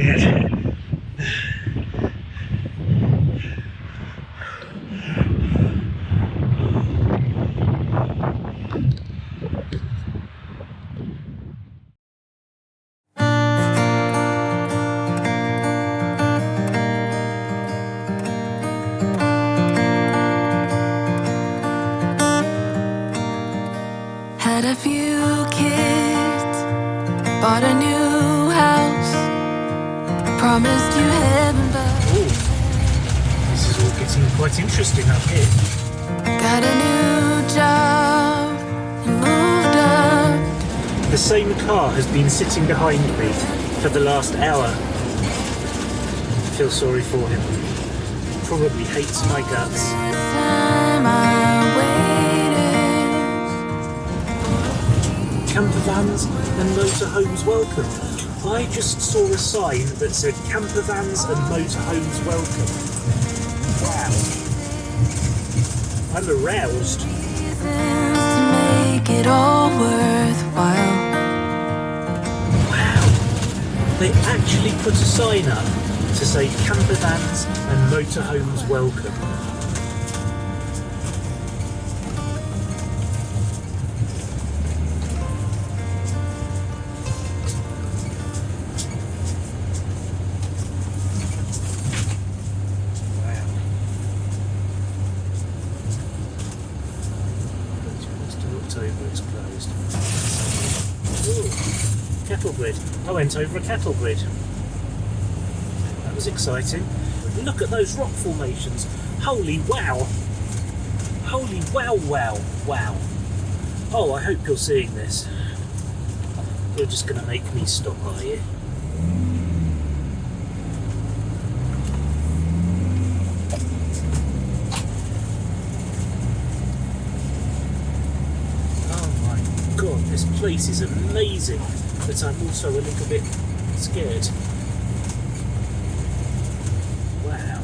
yet. Had a few kids, bought a new house, promised you heaven, but This is all getting quite interesting up here. got a new job and moved up. The same car has been sitting behind me for the last hour. I feel sorry for him. Probably hates my guts. Time I waited. Campervans and motorhomes welcome. I just saw a sign that said campervans and motorhomes welcome. Wow. I'm aroused. Reasons to make it all worthwhile. Wow. They actually put a sign up to say campervans and motorhomes welcome. It's closed. Ooh, cattle grid. I went over a cattle grid. That was exciting. Look at those rock formations. Holy wow. Holy wow, wow, wow. Oh, I hope you're seeing this. You're just going to make me stop, are you? God, this place is amazing, but I'm also a little bit scared. Wow.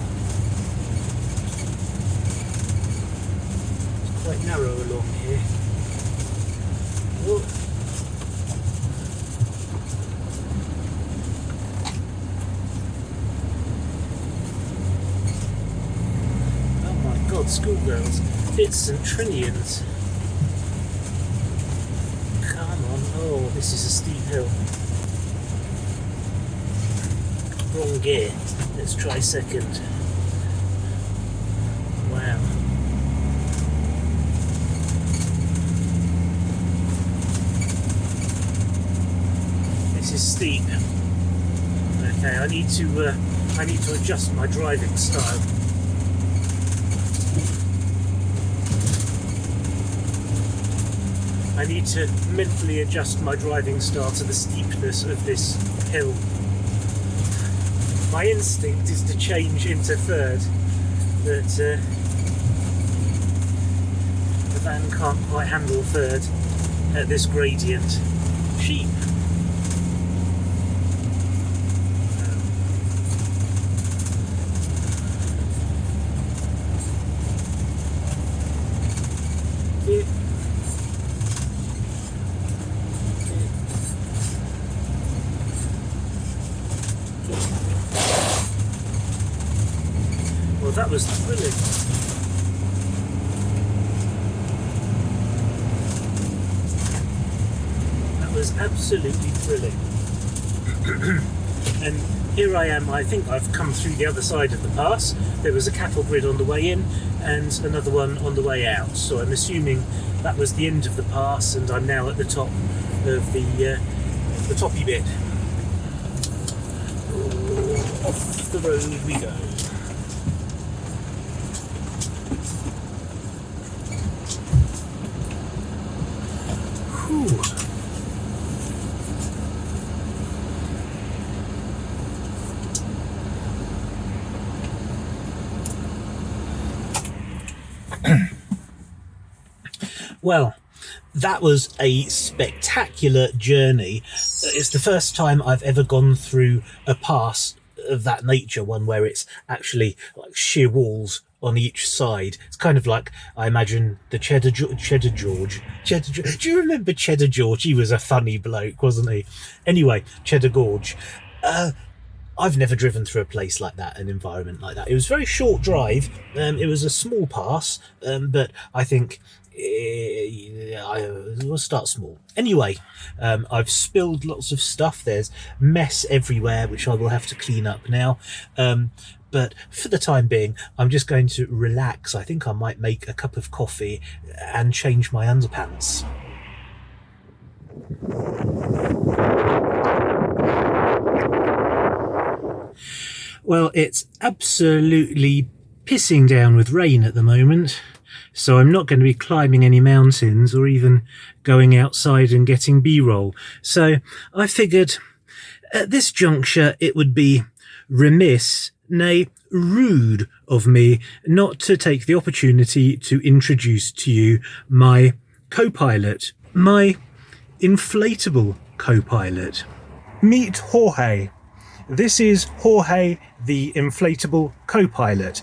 It's quite narrow along here. Oh. Oh my God, schoolgirls, it's St. Trinian's. Oh, this is a steep hill. Wrong gear. Let's try second. Wow. This is steep. Okay, I need to adjust my driving style. I need to mentally adjust my driving style to the steepness of this hill. My instinct is to change into third, but the van can't quite handle third at this gradient. Sheep. Well, that was thrilling. That was absolutely thrilling. And here I am, I think I've come through the other side of the pass. There was a cattle grid on the way in and another one on the way out. So I'm assuming that was the end of the pass and I'm now at the top of the toppy bit. Off the road we go. Whew. Well, that was a spectacular journey. It's the first time I've ever gone through a pass of that nature, one where it's actually like sheer walls on each side. It's kind of like, I imagine, the Cheddar George. Do you remember Cheddar George? He was a funny bloke, wasn't he? Anyway, Cheddar Gorge. I've never driven through a place like that, an environment like that. It was a very short drive. It was a small pass, but I think we'll start small. Anyway, I've spilled lots of stuff. There's mess everywhere, which I will have to clean up now. But for the time being, I'm just going to relax. I think I might make a cup of coffee and change my underpants. Well, it's absolutely pissing down with rain at the moment, so I'm not going to be climbing any mountains or even going outside and getting B-roll. So I figured at this juncture it would be remiss, nay, rude of me not to take the opportunity to introduce to you my co-pilot, my inflatable co-pilot. Meet Jorge. This is Jorge, the inflatable co-pilot.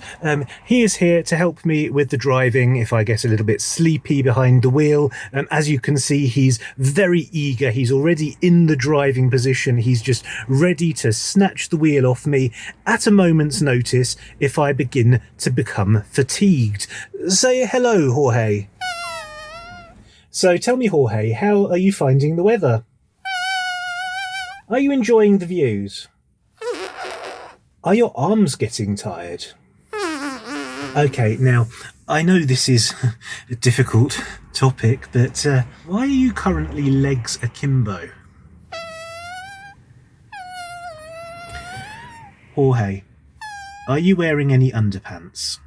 He is here to help me with the driving if I get a little bit sleepy behind the wheel. As you can see, he's very eager. He's already in the driving position. He's just ready to snatch the wheel off me at a moment's notice if I begin to become fatigued. Say hello, Jorge. So tell me, Jorge, how are you finding the weather? Are you enjoying the views? Are your arms getting tired? Okay, now, I know this is a difficult topic, but why are you currently legs akimbo? Jorge, are you wearing any underpants?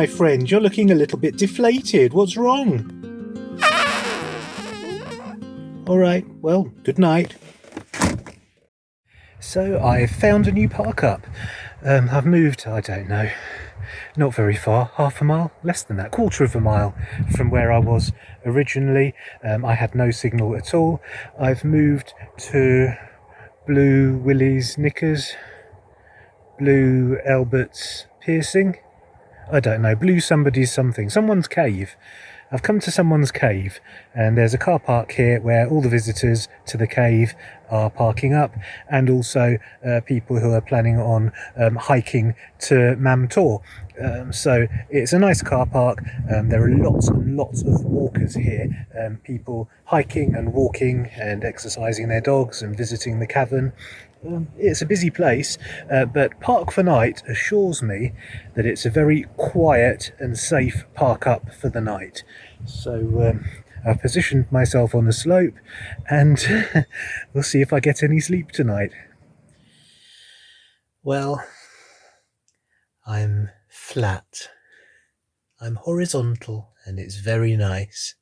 my friend, you're looking a little bit deflated. What's wrong? All right, well, good night. So I've found a new park up. I've moved, I don't know, not very far, half a mile, less than that, quarter of a mile from where I was originally. I had no signal at all. I've moved to Blue Willie's Knickers, Blue Albert's Piercing, I don't know, Blue somebody's something, someone's cave. I've come to someone's cave, and there's a car park here where all the visitors to the cave are parking up, and also people who are planning on hiking to Mam Tor. So it's a nice car park. There are lots and lots of walkers here, people hiking and walking and exercising their dogs and visiting the cavern. It's a busy place, but Park for Night assures me that it's a very quiet and safe park up for the night. So I've positioned myself on the slope, and we'll see if I get any sleep tonight. Well, I'm flat. I'm horizontal, and it's very nice.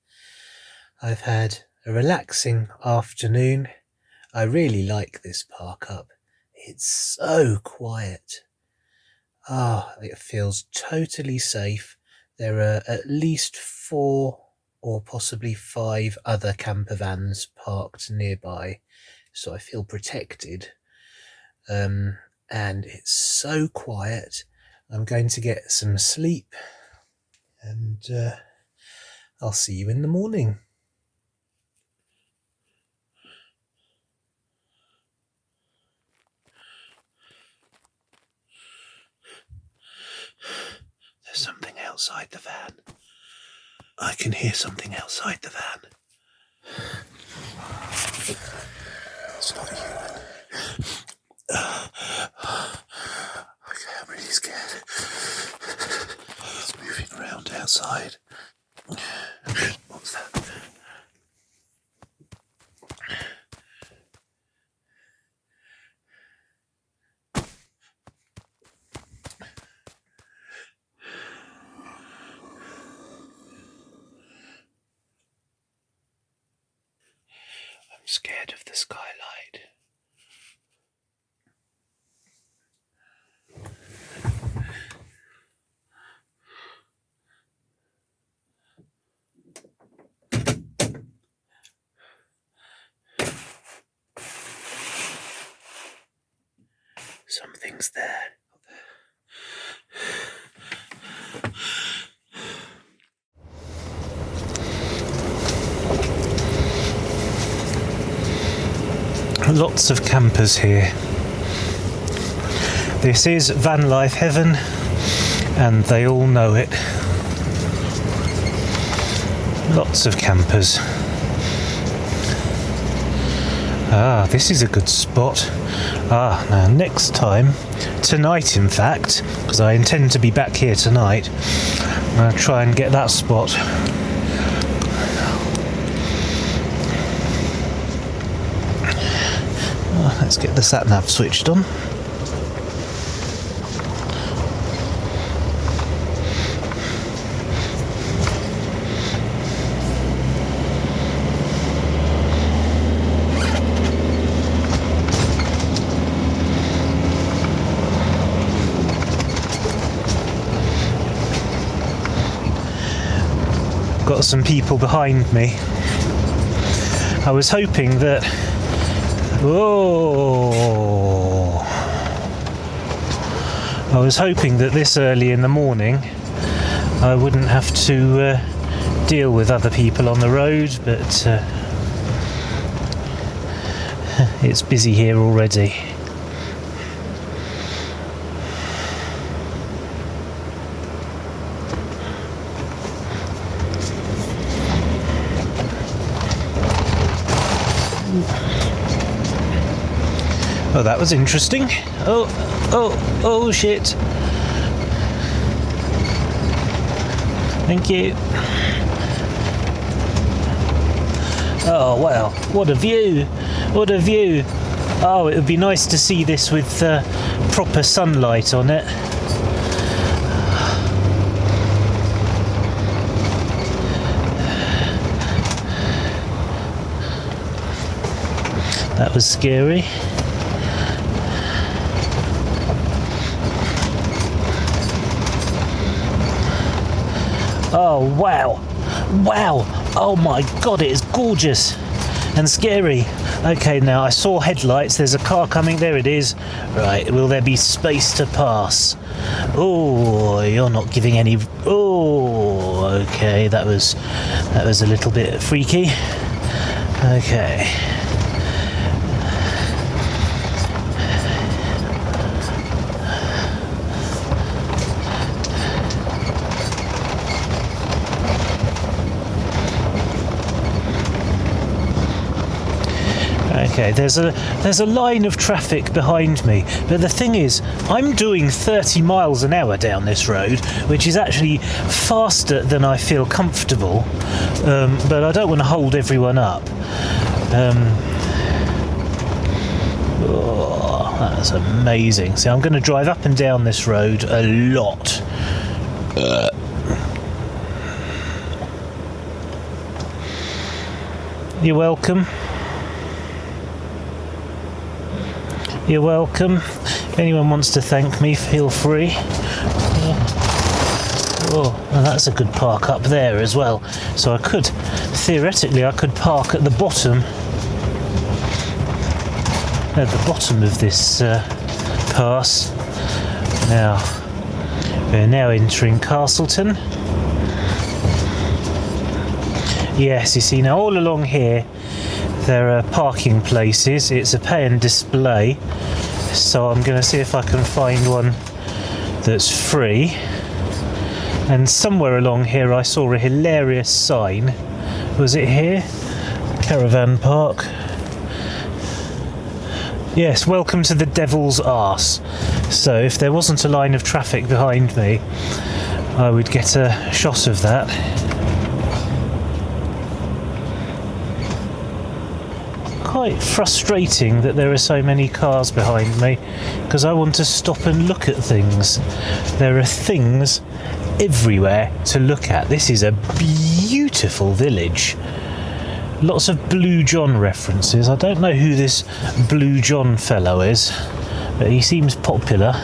I've had a relaxing afternoon. I really like this park up. It's so quiet. It feels totally safe. There are at least 4 or possibly 5 other camper vans parked nearby, so I feel protected. And it's so quiet. I'm going to get some sleep, and I'll see you in the morning. There's something outside the van. I can hear something outside the van. It's not a human. Okay, I'm really scared. It's moving around outside. What's that? I'm scared of the skylight. Something's there. Lots of campers here. This is VanLife heaven, and they all know it. Lots of campers. This is a good spot. Now next time, tonight in fact, because I intend to be back here tonight, I'm going to try and get that spot. Let's get the sat-nav switched on. Got some people behind me. I was hoping that I was hoping that this early in the morning I wouldn't have to deal with other people on the road, but it's busy here already. Oh, that was interesting. Oh, shit. Thank you. Oh, wow. What a view. What a view. Oh, it would be nice to see this with proper sunlight on it. That was scary. Oh wow, wow, oh my god, it is gorgeous and scary. Okay, now I saw headlights, there's a car coming, there it is. Right, will there be space to pass? Oh, you're not giving any. Oh, okay, that was a little bit freaky. Okay. Okay, there's a line of traffic behind me, but the thing is, I'm doing 30 miles an hour down this road, which is actually faster than I feel comfortable, but I don't want to hold everyone up. Oh, that's amazing. See, I'm going to drive up and down this road a lot. You're welcome. You're welcome. If anyone wants to thank me, feel free. Oh, well, that's a good park up there as well. So I could, theoretically, I could park at the bottom of this pass. Now, we're now entering Castleton. Yes, you see, now all along here there are parking places. It's a pay and display, so I'm going to see if I can find one that's free. And somewhere along here I saw a hilarious sign. Was it here? Caravan park. Yes, welcome to the Devil's Arse. So if there wasn't a line of traffic behind me, I would get a shot of that. Quite frustrating that there are so many cars behind me, because I want to stop and look at things. There are things everywhere to look at. This is a beautiful village. Lots of Blue John references. I don't know who this Blue John fellow is, but he seems popular.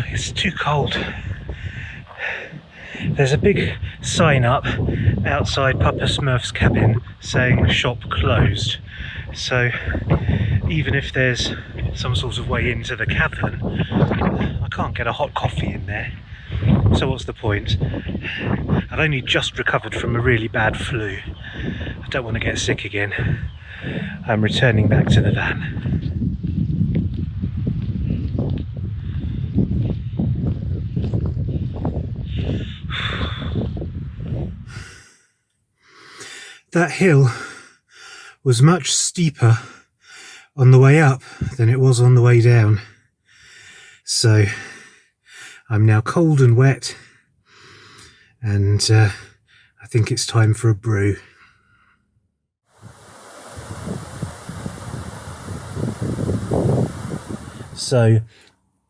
It's too cold. There's a big sign up outside Papa Smurf's cabin saying shop closed. So even if there's some sort of way into the cavern, I can't get a hot coffee in there. So what's the point? I've only just recovered from a really bad flu. I don't want to get sick again. I'm returning back to the van. That hill was much steeper on the way up than it was on the way down. So I'm now cold and wet, and I think it's time for a brew. So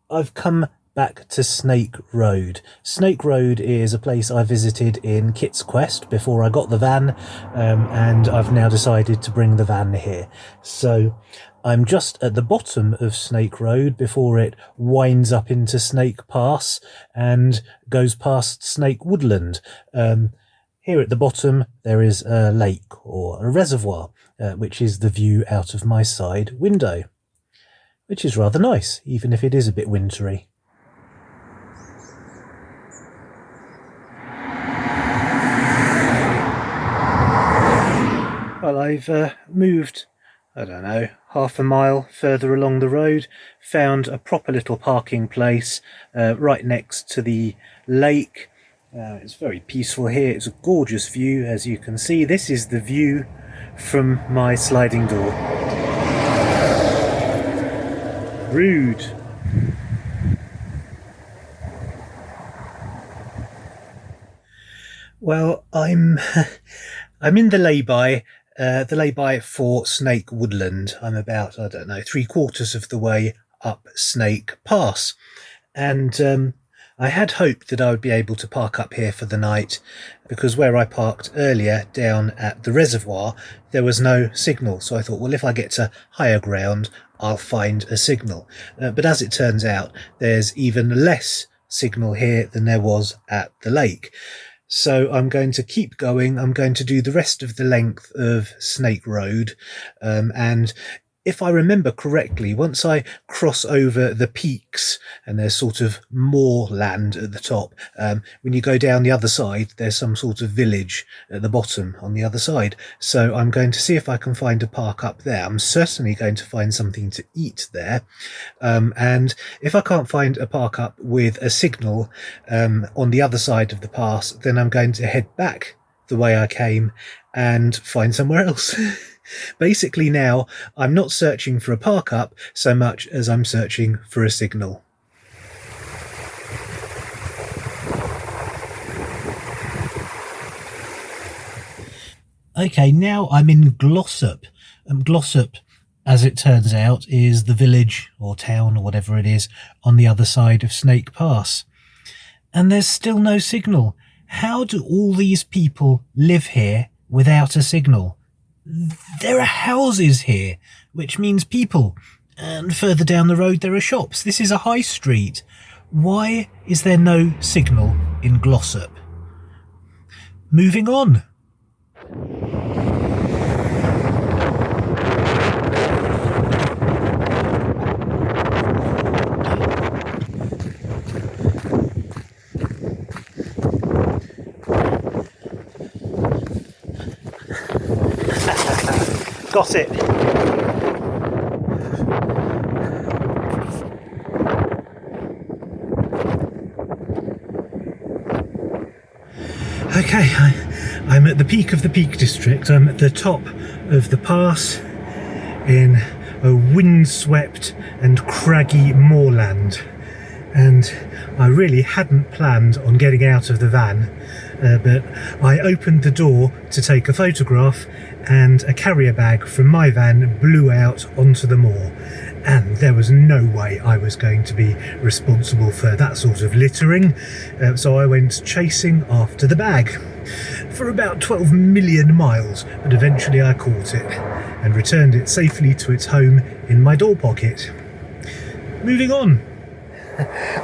I've come back to Snake Road. Snake Road is a place I visited in Kit's Quest before I got the van, and I've now decided to bring the van here. So I'm just at the bottom of Snake Road before it winds up into Snake Pass and goes past Snake Woodland. Here at the bottom there is a lake, or a reservoir, which is the view out of my side window, which is rather nice, even if it is a bit wintry. Well, I've moved, I don't know, half a mile further along the road, found a proper little parking place right next to the lake. It's very peaceful here. It's a gorgeous view, as you can see. This is the view from my sliding door. Rude. Well, I'm in the lay-by for Snake Woodland. I'm about, I don't know, 3/4 of the way up Snake Pass, and I had hoped that I would be able to park up here for the night, because where I parked earlier down at the reservoir there was no signal. So I thought, well, if I get to higher ground I'll find a signal, but as it turns out there's even less signal here than there was at the lake. So I'm going to keep going. I'm going to do the rest of the length of Snake Road, and if I remember correctly, once I cross over the peaks and there's sort of moorland at the top, when you go down the other side there's some sort of village at the bottom on the other side. So I'm going to see if I can find a park up there. I'm certainly going to find something to eat there, and if I can't find a park up with a signal on the other side of the pass, then I'm going to head back the way I came and find somewhere else. Basically now I'm not searching for a park up so much as I'm searching for a signal. Okay, now I'm in Glossop. Glossop, as it turns out, is the village or town or whatever it is on the other side of Snake Pass. And there's still no signal. How do all these people live here without a signal? There are houses here, which means people, and further down the road there are shops. This is a high street. Why is there no signal in Glossop? Moving on. Got it. Okay, I'm at the peak of the Peak District. I'm at the top of the pass in a windswept and craggy moorland, and I really hadn't planned on getting out of the van, but I opened the door to take a photograph and a carrier bag from my van blew out onto the moor, and there was no way I was going to be responsible for that sort of littering, so I went chasing after the bag for about 12 million miles, but eventually I caught it and returned it safely to its home in my door pocket. Moving on.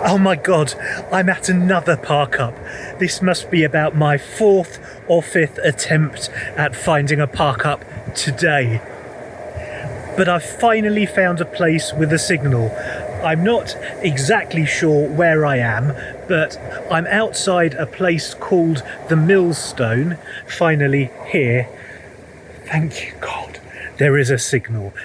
Oh my god, I'm at another park up. This must be about my 4th or 5th attempt at finding a park up today. But I've finally found a place with a signal. I'm not exactly sure where I am, but I'm outside a place called the Millstone. Finally here. Thank you God, there is a signal.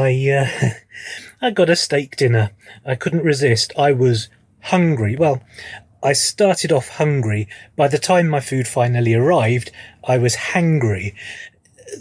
I got a steak dinner. I couldn't resist. I was hungry. Well, I started off hungry. By the time my food finally arrived, I was hangry.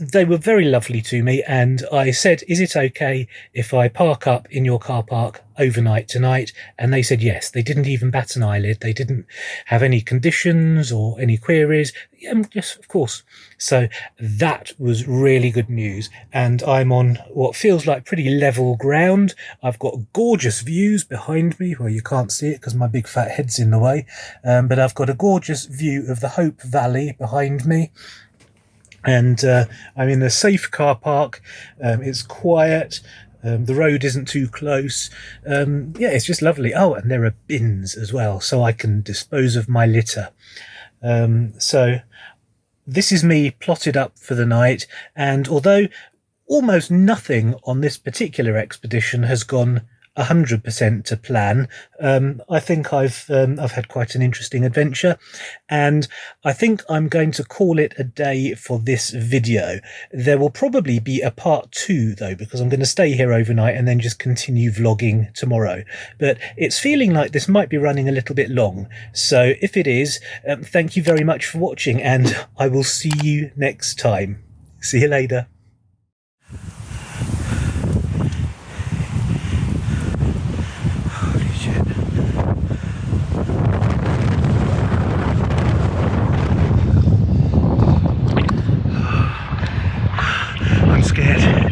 They were very lovely to me, and I said, is it okay if I park up in your car park overnight tonight? And they said yes. They didn't even bat an eyelid. They didn't have any conditions or any queries. Yes, of course. So that was really good news, and I'm on what feels like pretty level ground. I've got gorgeous views behind me. Well, you can't see it because my big fat head's in the way, but I've got a gorgeous view of the Hope Valley behind me. And I'm in a safe car park. It's quiet. The road isn't too close. Yeah, it's just lovely. Oh, and there are bins as well, so I can dispose of my litter. So this is me plotted up for the night. And although almost nothing on this particular expedition has gone 100% to plan, I think I've had quite an interesting adventure, and I think I'm going to call it a day for this video. There will probably be a part 2 though, because I'm going to stay here overnight and then just continue vlogging tomorrow. But it's feeling like this might be running a little bit long, so if it is, thank you very much for watching, and I will see you next time. See you later. I'm scared.